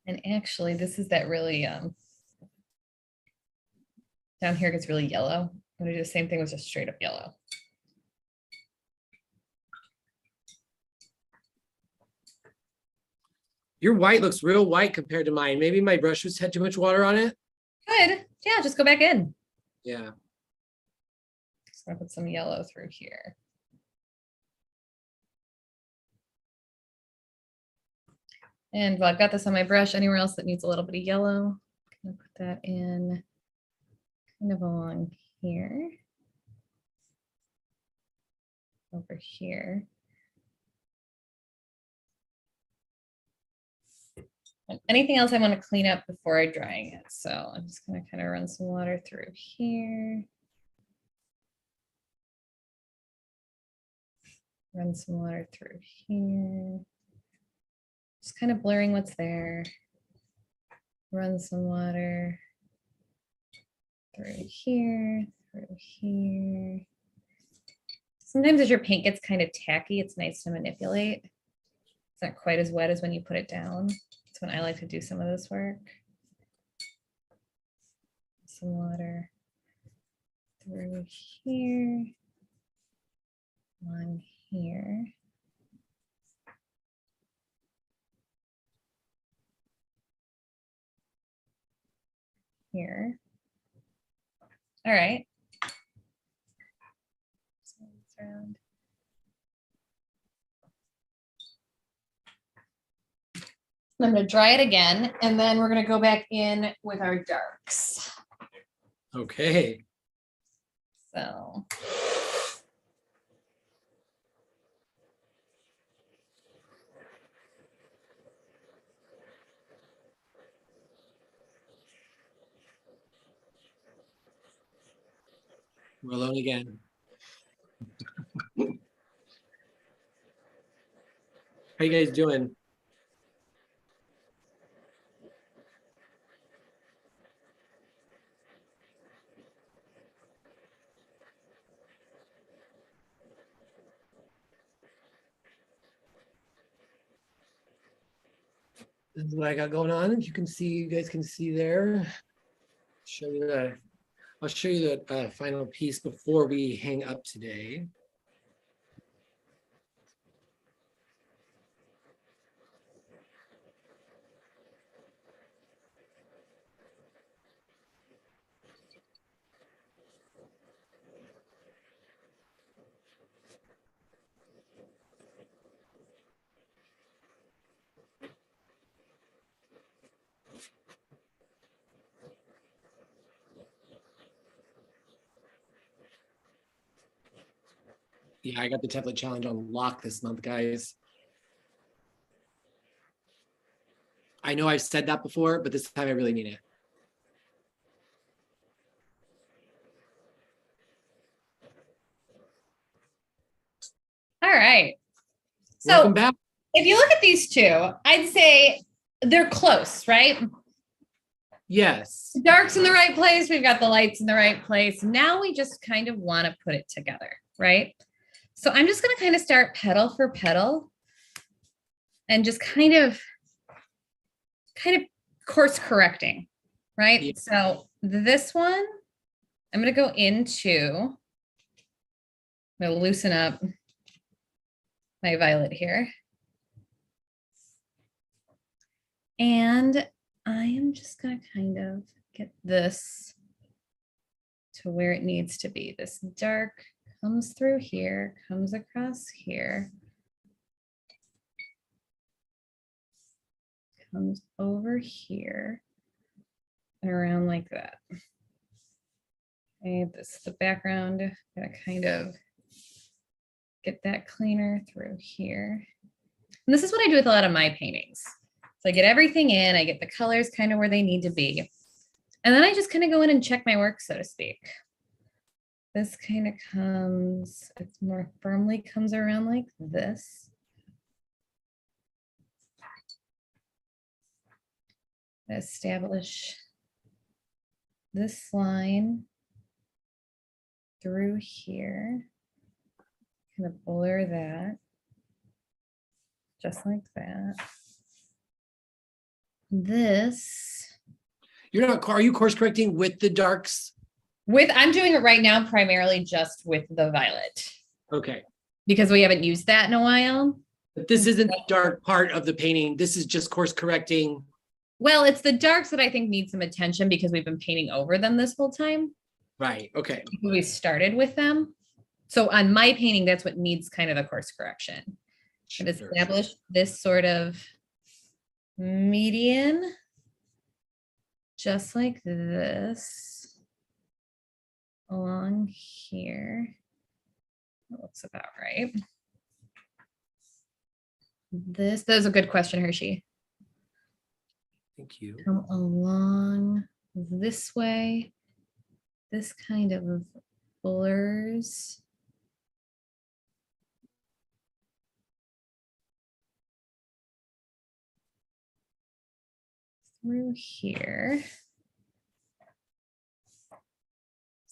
B: And actually, this is that really, down here gets really yellow. I'm gonna do the same thing with just straight up yellow.
A: Your white looks real white compared to mine. Maybe my brush just had too much water on it.
B: Good. Yeah, just go back in.
A: Yeah.
B: Just gonna put some yellow through here. And while I've got this on my brush, anywhere else that needs a little bit of yellow, I'm gonna put that in kind of along here. Over here. And anything else I want to clean up before I drying it. So I'm just going to kind of run some water through here. Run some water through here. Just kind of blurring what's there. Run some water through here, through here. Sometimes as your paint gets kind of tacky, it's nice to manipulate. It's not quite as wet as when you put it down. That's when I like to do some of this work. Some water through here, on here. Here. All right. Around. I'm going to dry it again, and then we're going to go back in with our darks.
A: Okay.
B: So.
A: We're alone again. How you guys doing? This is what I got going on. You can see, you guys can see there. Show you the, I'll show you the final piece before we hang up today. Yeah, I got the template challenge on lock this month, guys. I know I've said that before, but this time I really mean it.
B: All right. So
A: welcome back.
B: If you look at these two, I'd say they're close, right?
A: Yes.
B: The dark's in the right place. We've got the lights in the right place. Now we just kind of want to put it together, right? So I'm just going to kind of start petal for petal and just kind of course correcting, right?
A: Yeah.
B: So this one, I'm going to go into, I'm going to loosen up my violet here. And I am just going to kind of get this to where it needs to be. This dark comes through here, comes across here, comes over here, and around like that. Okay, this is the background. I'm gonna kind of get that cleaner through here. And this is what I do with a lot of my paintings. So I get everything in, I get the colors kind of where they need to be. And then I just kind of go in and check my work, so to speak. This kind of comes, it's more firmly comes around like this. Establish this line through here. Kind of blur that, just like that. This.
A: You're not, are you course correcting with the darks?
B: I'm doing it right now primarily just with the violet.
A: Okay.
B: Because we haven't used that in a while.
A: But this isn't the dark part of the painting. This is just course correcting.
B: Well, it's the darks that I think need some attention because we've been painting over them this whole time.
A: Right. Okay.
B: We started with them. So on my painting, that's what needs kind of a course correction. Sure, establish this sort of median, just like this. Along here. That looks about right. That was a good question, Hershey.
A: Thank you.
B: Come along this way. This kind of blurs. Through here.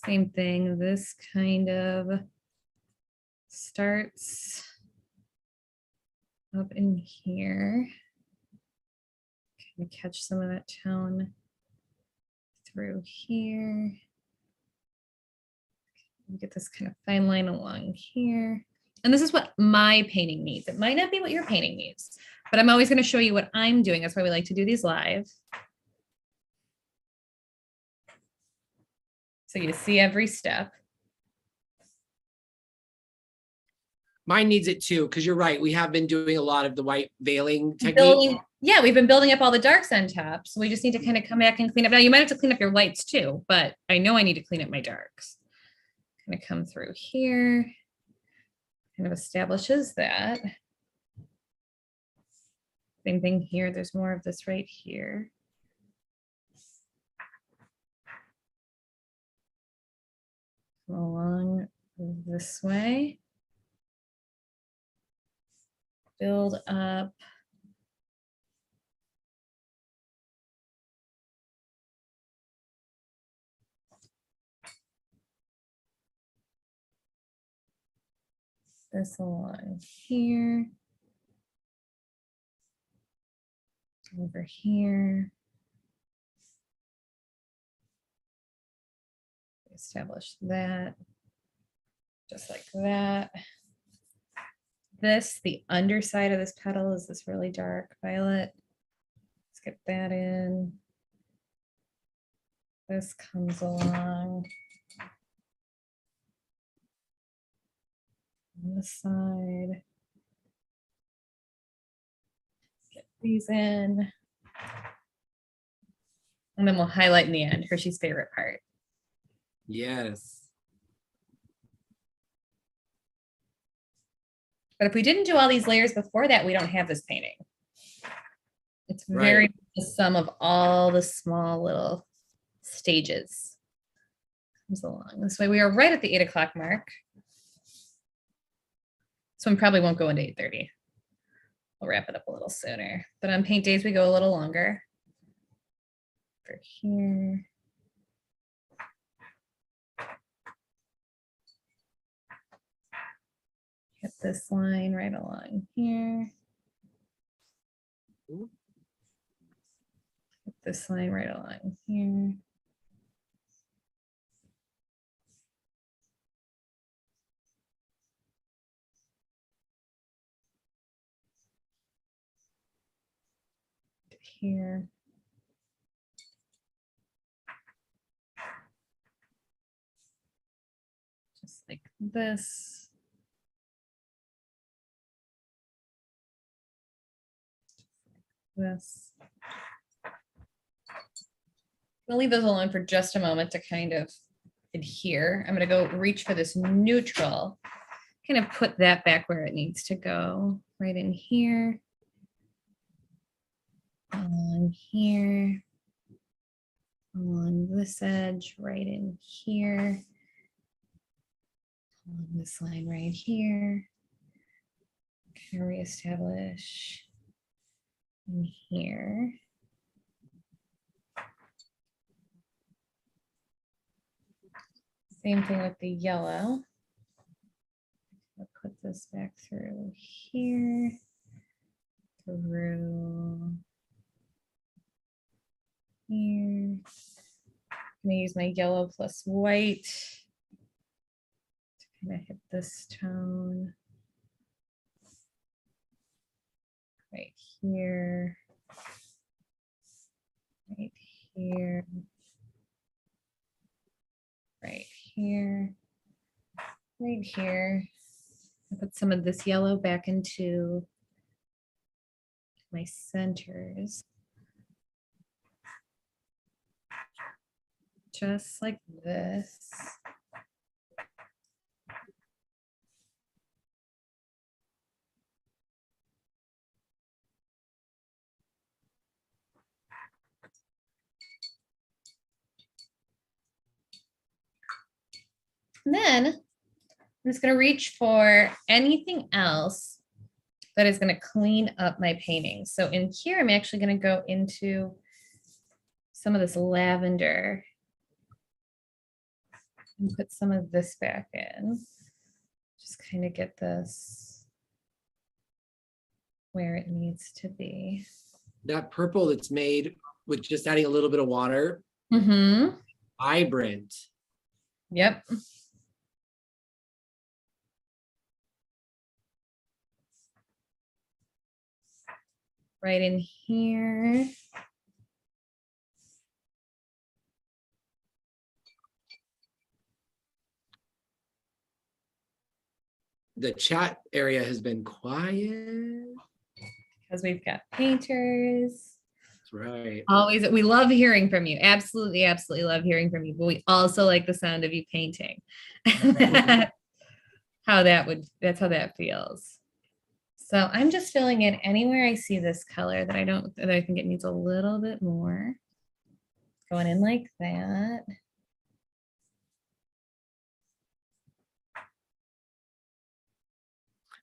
B: Same thing, this kind of starts up in here. Kind of catch some of that tone through here. Get this kind of fine line along here. And this is what my painting needs. It might not be what your painting needs, but I'm always going to show you what I'm doing. That's why we like to do these live. So you see every step.
A: Mine needs it too, because you're right. We have been doing a lot of the white veiling technique.
B: Yeah, we've been building up all the darks on top. So we just need to kind of come back and clean up. Now you might have to clean up your lights too, but I know I need to clean up my darks. Kind of come through here. Kind of establishes that. Same thing here. There's more of this right here. Along this way. Build up. This along here. Over here. Establish that. Just like that. This, the underside of this petal is this really dark violet. Let's get that in. This comes along. On this side. Get these in. And then we'll highlight in the end, Hershey's favorite part.
A: Yes.
B: But if we didn't do all these layers before that, we don't have this painting. It's very much the sum of all the small little stages. Comes along this way. We are right at the 8 o'clock mark. So we probably won't go into 8:30. We'll wrap it up a little sooner. But on paint days, we go a little longer. For here. this line right along here. Put this line right along here. Here. Just like this. This. I'll leave those alone for just a moment to kind of adhere. I'm going to go reach for this neutral, kind of put that back where it needs to go, right in here, along here, along this edge, right in here, along this line right here, kind of reestablish in here. Same thing with the yellow. I'll put this back through here, through here. I'm gonna use my yellow plus white to kind of hit this tone. Right here. Right here. Right here. Right here. I put some of this yellow back into my centers. Just like this. And then I'm just going to reach for anything else that is going to clean up my painting. So in here, I'm actually going to go into some of this lavender and put some of this back in. Just kind of get this where it needs to be.
A: That purple that's made with just adding a little bit of water, vibrant.
B: Yep. Right in here.
A: The chat area has been quiet.
B: Because we've got painters.
A: That's right.
B: Always, we love hearing from you. Absolutely, absolutely love hearing from you. But we also like the sound of you painting. That's how that feels. So I'm just filling in anywhere I see this color that I think it needs a little bit more. Going in like that.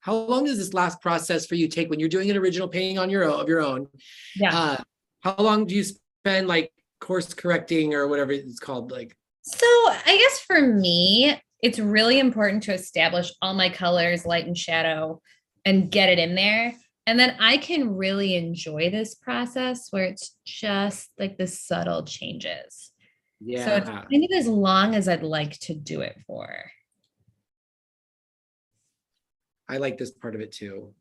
A: How long does this last process for you take when you're doing an original painting on your own?
B: Yeah.
A: How long do you spend like course correcting or whatever it's called? Like,
B: so I guess for me, it's really important to establish all my colors, light and shadow, and get it in there. And then I can really enjoy this process where it's just like the subtle changes.
A: yeah.
B: So it's kind of as long as I'd like to do it for.
A: I like this part of it too.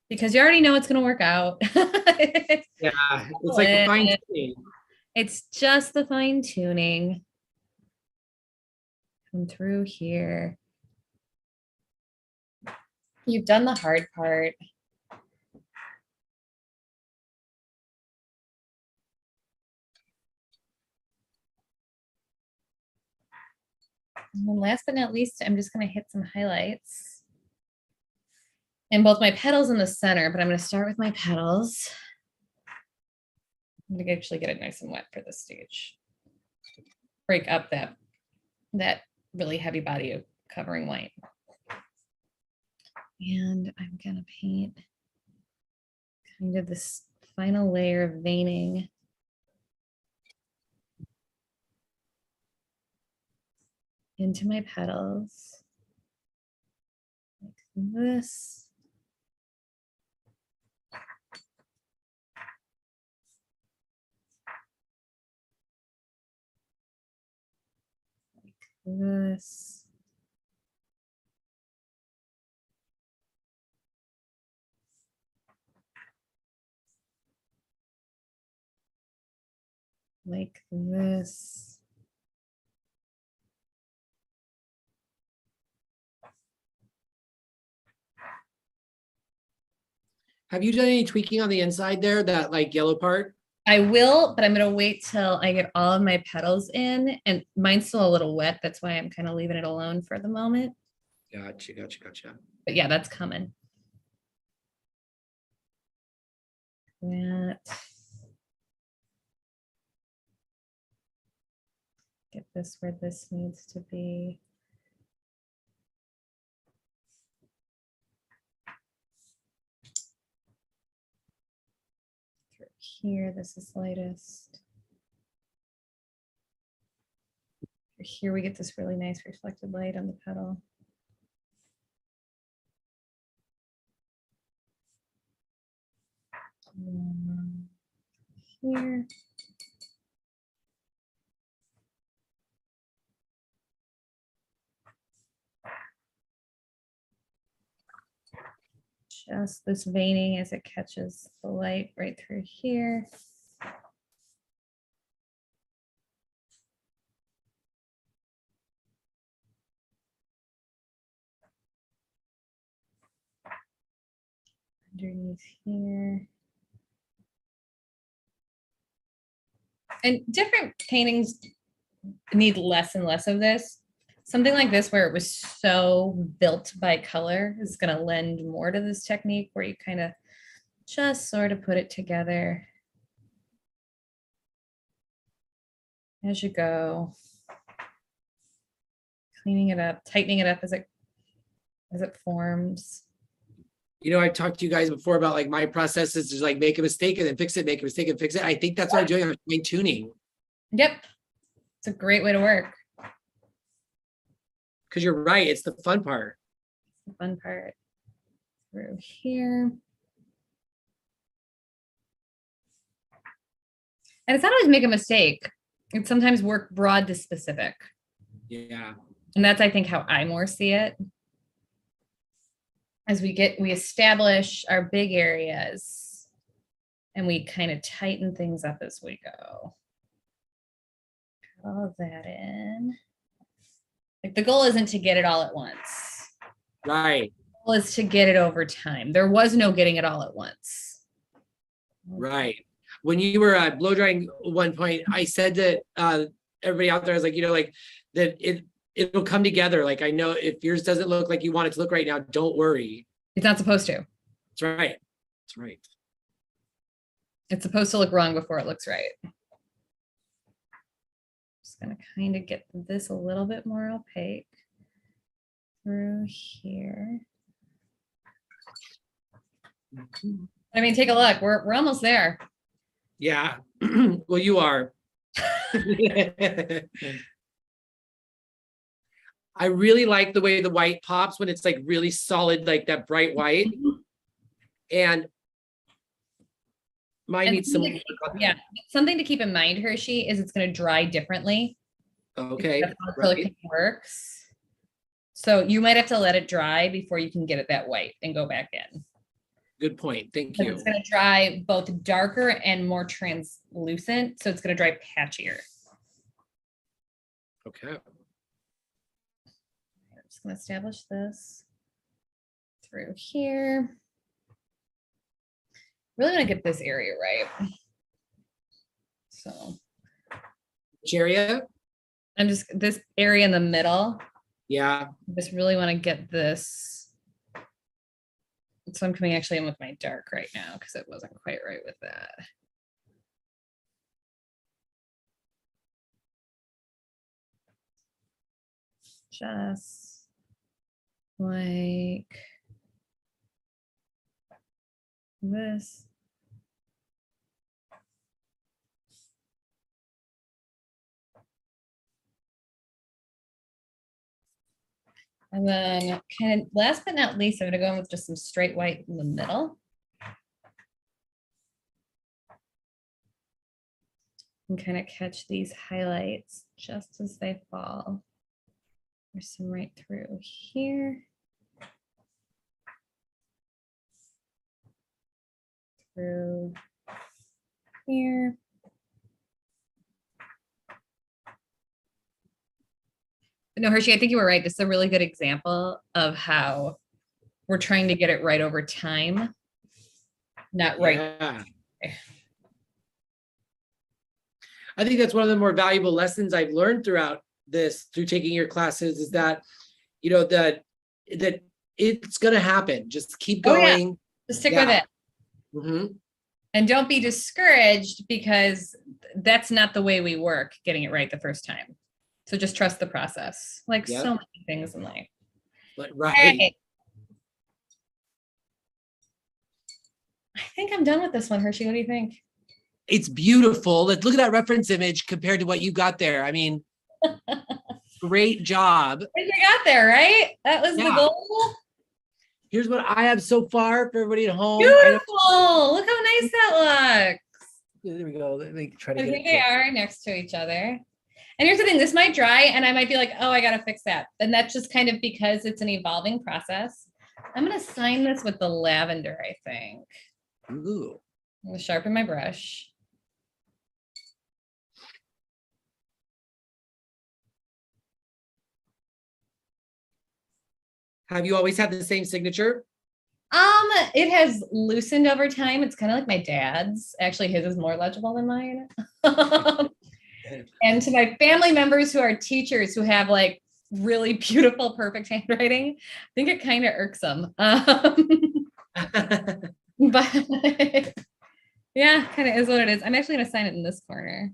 B: Because you already know it's going to work out.
A: Yeah, it's like a fine tuning.
B: It's just the fine tuning. Come through here. You've done the hard part. And then last but not least, I'm just going to hit some highlights in both my petals in the center, but I'm going to start with my petals. I'm going to actually get it nice and wet for this stage. Break up that really heavy body of covering white. And I'm going to paint kind of this final layer of veining into my petals like this. Like this. Like this.
A: Have you done any tweaking on the inside there, that like yellow part?
B: I will, but I'm going to wait till I get all of my petals in, and mine's still a little wet. That's why I'm kind of leaving it alone for the moment.
A: Gotcha, gotcha, gotcha.
B: But yeah, that's coming. That. Get this where this needs to be. Through here, this is lightest. Here we get this really nice reflected light on the petal. Here. Just this veining as it catches the light right through here. Underneath here. And different paintings need less and less of this. Something like this, where it was so built by color, is going to lend more to this technique where you kind of just sort of put it together as you go, cleaning it up, tightening it up as it forms.
A: You know, I've talked to you guys before about like my process is just like make a mistake and then fix it, make a mistake and fix it. I think that's what I'm doing. I'm fine tuning.
B: Yep. It's a great way to work.
A: Because you're right. It's the fun part.
B: The fun part. Through here. And it's not always make a mistake. It's sometimes work broad to specific.
A: Yeah.
B: And that's, I think, how I more see it. As we establish our big areas and we kind of tighten things up as we go. Put all of that in. Like the goal isn't to get it all at once.
A: Right.
B: The goal is to get it over time. There was no getting it all at once.
A: Right. When you were blow drying at one point, I said that everybody out there is like, you know, like that it'll come together. Like, I know if yours doesn't look like you want it to look right now, don't worry.
B: It's not supposed to.
A: That's right. That's right.
B: It's supposed to look wrong before it looks right. Just gonna kind of get this a little bit more opaque through here. I mean, take a look. We're almost there.
A: Yeah. Well, you are. I really like the way the white pops when it's like really solid, like that bright white. And mine needs some.
B: Yeah, something to keep in mind, Hershey, is it's going to dry differently.
A: Okay.
B: That's how acrylic paint works. So you might have to let it dry before you can get it that white and go back in.
A: Good point. Thank you.
B: It's going to dry both darker and more translucent. So it's going to dry patchier.
A: Okay.
B: I'm just going to establish this through here. Really want to get this area right. So.
A: Which area?
B: I'm just, this area in the middle.
A: Yeah.
B: I just really want to get this. So I'm coming actually in with my dark right now because it wasn't quite right with that. Just like this. And then kind of last but not least, I'm gonna go in with just some straight white in the middle. And kind of catch these highlights just as they fall. There's some right through here. Through here. No, Hershey, I think you were right. This is a really good example of how we're trying to get it right over time, not right.
A: Yeah. I think that's one of the more valuable lessons I've learned throughout through taking your classes, is that, you know, that it's going to happen. Just keep going.
B: Yeah. Just stick with it.
A: Mm-hmm.
B: And don't be discouraged, because that's not the way we work, getting it right the first time. So just trust the process, like so many things in life.
A: But right.
B: I think I'm done with this one, Hershey. What do you think?
A: It's beautiful. Let's look at that reference image compared to what you got there. I mean, great job.
B: You got there, right? That was the goal.
A: Here's what I have so far for everybody at home.
B: Beautiful. Look how nice that looks.
A: There we go. Let me try to get it.
B: They are next to each other. And here's the thing, this might dry and I might be like, oh, I got to fix that. And that's just kind of because it's an evolving process. I'm going to sign this with the lavender, I think.
A: Ooh.
B: I'm going to sharpen my brush.
A: Have you always had the same signature?
B: It has loosened over time. It's kind of like my dad's. Actually, his is more legible than mine. And to my family members who are teachers who have like really beautiful, perfect handwriting, I think it kind of irks them. But yeah, kind of is what it is. I'm actually going to sign it in this corner.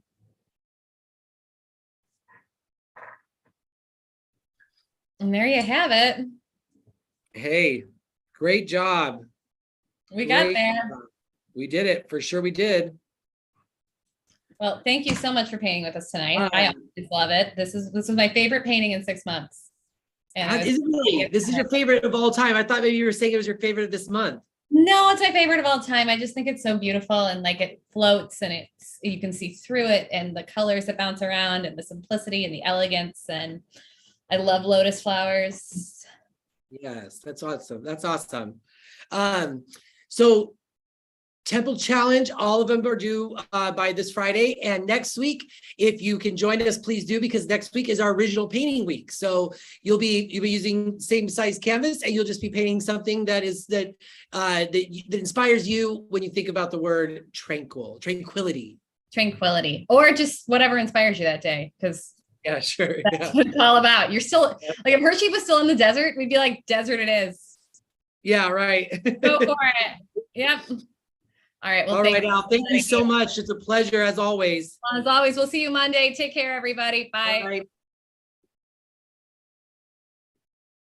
B: And there you have it.
A: Hey, great job.
B: We got there.
A: We did it. For sure we did.
B: Well, thank you so much for painting with us tonight. I always love it. This was my favorite painting in 6 months. And
A: this is your favorite of all time. I thought maybe you were saying it was your favorite of this month.
B: No, it's my favorite of all time. I just think it's so beautiful, and like it floats, and you can see through it, and the colors that bounce around, and the simplicity and the elegance. And I love lotus flowers.
A: Yes, that's awesome. That's awesome. So Temple Challenge, all of them are due by this Friday. And next week, if you can join us, please do, because next week is our original painting week. So you'll be using same size canvas, and you'll just be painting something that inspires you when you think about the word tranquility,
B: or just whatever inspires you that day. Because
A: yeah, sure.
B: That's what it's all about. You're still like, if Hershey was still in the desert, we'd be like, desert it is.
A: Yeah, right.
B: Go for it. Yep. All right. Well,
A: all right, Al. Thank you so much. It's a pleasure as always.
B: As always, we'll see you Monday. Take care, everybody. Bye.